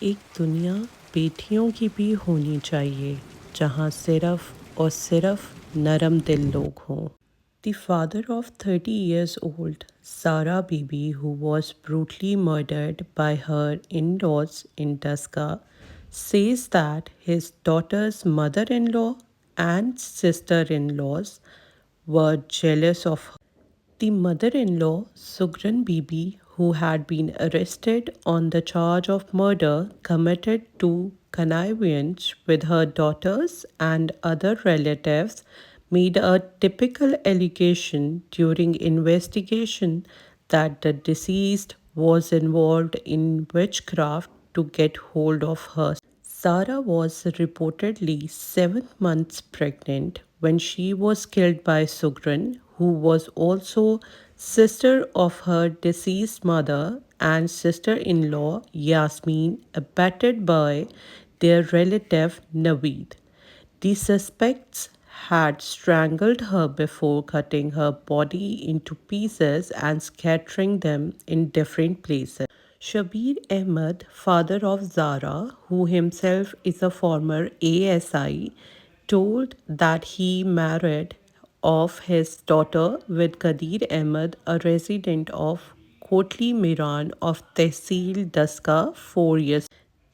एक दुनिया बेटियों की भी होनी चाहिए जहाँ सिर्फ और सिर्फ नरम दिल लोग हों. The father of 30 years old Zara Bibi, who was brutally murdered by her in-laws in Daska, says that his daughter's mother-in-law and sister-in-laws were jealous of her. The mother-in-law, Sugran Bibi, who had been arrested on the charge of murder committed to connivance with her daughters and other relatives, made a typical allegation during investigation that the deceased was involved in witchcraft to get hold of her. Zara was reportedly 7 months pregnant when she was killed by Sugran, who was also sister of her deceased mother and sister-in-law Yasmin, abetted by their relative Naveed. The suspects had strangled her before cutting her body into pieces and scattering them in different places. Shabir Ahmed, father of Zara, who himself is a former ASI, told that he married off his daughter with Qadir Ahmed, a resident of Kotli Miran of Tehsil Daska, 4 years.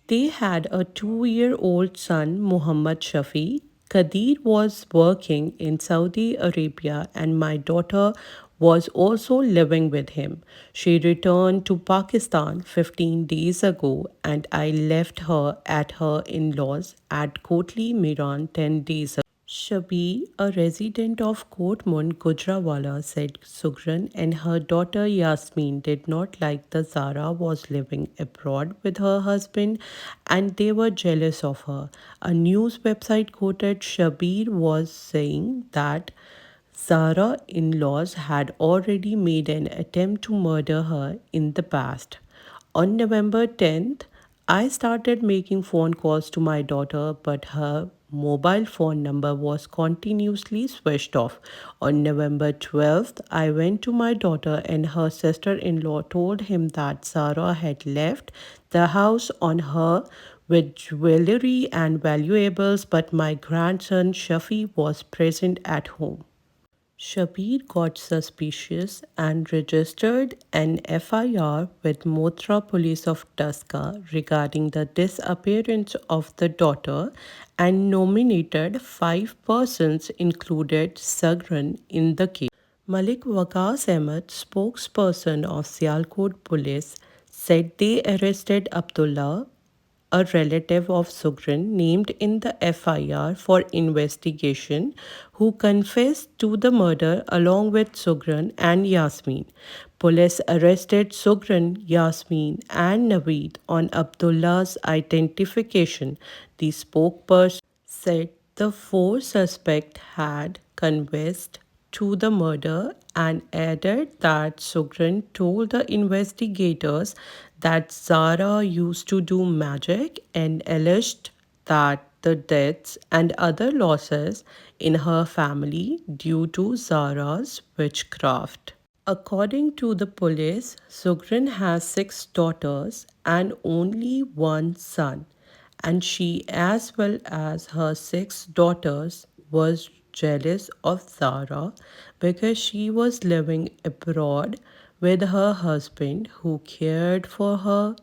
They had a 2-year-old son, Muhammad Shafi. Qadir was working in Saudi Arabia, and my daughter was also living with him. She returned to Pakistan 15 days ago, and I left her at her in laws at Kotli Miran 10 days ago. Shabi, a resident of Kootmund, Gujranwala, said Sugran and her daughter Yasmin did not like that Zara was living abroad with her husband and they were jealous of her. A news website quoted Shabir was saying that Zara in-laws had already made an attempt to murder her in the past. On November 10th, I started making phone calls to my daughter, but her mobile phone number was continuously switched off. On November 12th, I went to my daughter and her sister-in-law told him that Sarah had left the house on her with jewelry and valuables, but my grandson Shafi was present at home. Shabir got suspicious and registered an FIR with Mothra Police of Tuska regarding the disappearance of the daughter and nominated 5 persons, included Sagran, in the case. Malik Waqas Ahmed, spokesperson of Sialkot Police, said they arrested Abdullah, a relative of Sugran named in the FIR for investigation, who confessed to the murder along with Sugran and Yasmin. Police arrested Sugran, Yasmin, and Naveed on Abdullah's identification. The spokesperson said the 4 suspects had confessed to the murder and added that Sugran told the investigators that Zara used to do magic and alleged that the deaths and other losses in her family due to Zara's witchcraft. According to the police, Sugran has 6 daughters and only one son, and she, as well as her 6 daughters, was jealous of Zara because she was living abroad with her husband who cared for her.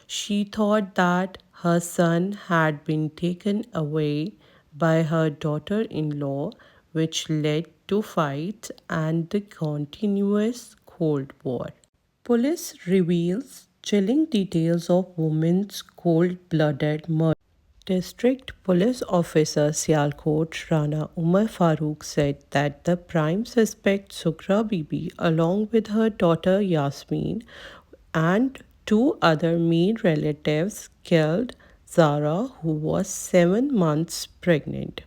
She thought that her son had been taken away by her daughter in law, which led to fights and the continuous Cold War. Police reveals chilling details of woman's cold-blooded murder. District Police Officer Sialkot Rana Umar Farooq said that the prime suspect Sukra Bibi, along with her daughter Yasmin and 2 other male relatives, killed Zara, who was 7 months pregnant.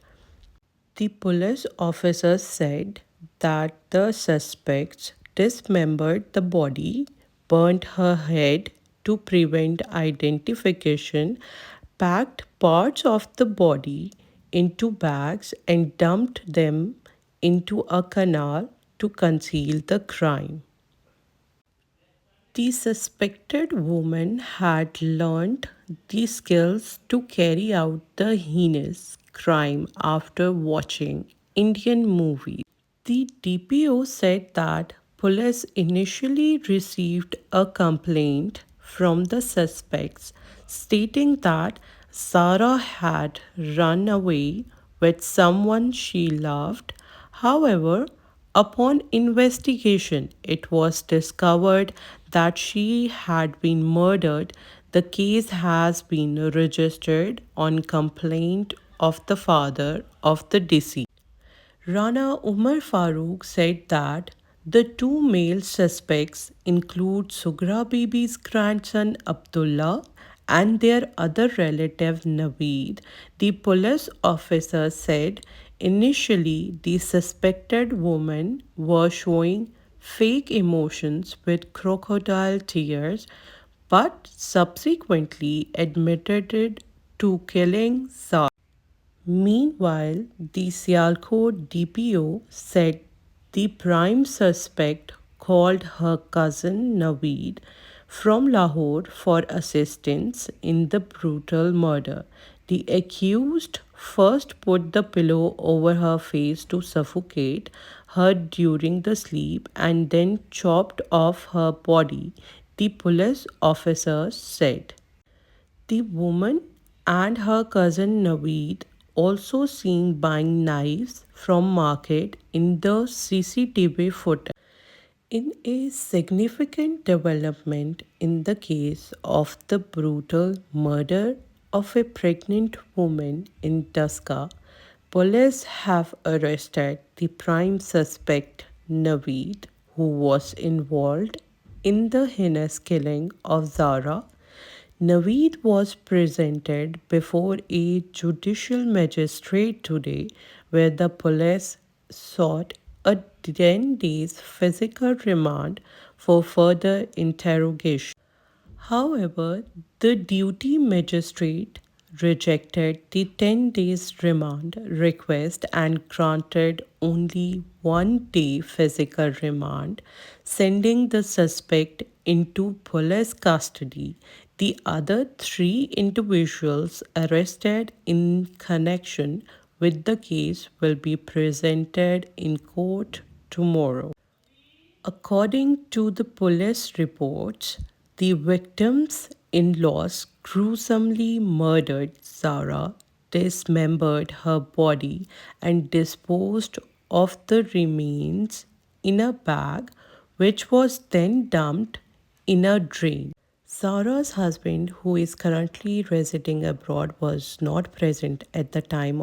The police officer said that the suspects dismembered the body, burnt her head to prevent identification, packed parts of the body into bags, and dumped them into a canal to conceal the crime. The suspected woman had learned the skills to carry out the heinous crime after watching Indian movies. The DPO said that police initially received a complaint from the suspects stating that Zara had run away with someone she loved. However, upon investigation, it was discovered that she had been murdered. The case has been registered on complaint of the father of the deceased. Rana Umar Farooq said that the two male suspects include Sugra Bibi's grandson Abdullah and their other relative Naveed. The police officer said initially the suspected women were showing fake emotions with crocodile tears but subsequently admitted to killing Zara. Meanwhile, the Sialkot DPO said the prime suspect called her cousin Naveed from Lahore for assistance in the brutal murder. The accused first put the pillow over her face to suffocate her during the sleep and then chopped off her body, the police officer said. The woman and her cousin Naveed also seen buying knives from market in the CCTV footage. In a significant development in the case of the brutal murder of a pregnant woman in Tuska, police have arrested the prime suspect Naveed, who was involved in the heinous killing of Zara. Naveed was presented before a judicial magistrate today, where the police sought a 10 days physical remand for further interrogation. However, the duty magistrate rejected the 10 days remand request and granted only 1 day physical remand, sending the suspect into police custody. The other three individuals arrested in connection with the case will be presented in court tomorrow. According to the police reports, the victim's in laws gruesomely murdered Zara, dismembered her body, and disposed of the remains in a bag, which was then dumped in a drain. Zara's husband, who is currently residing abroad, was not present at the time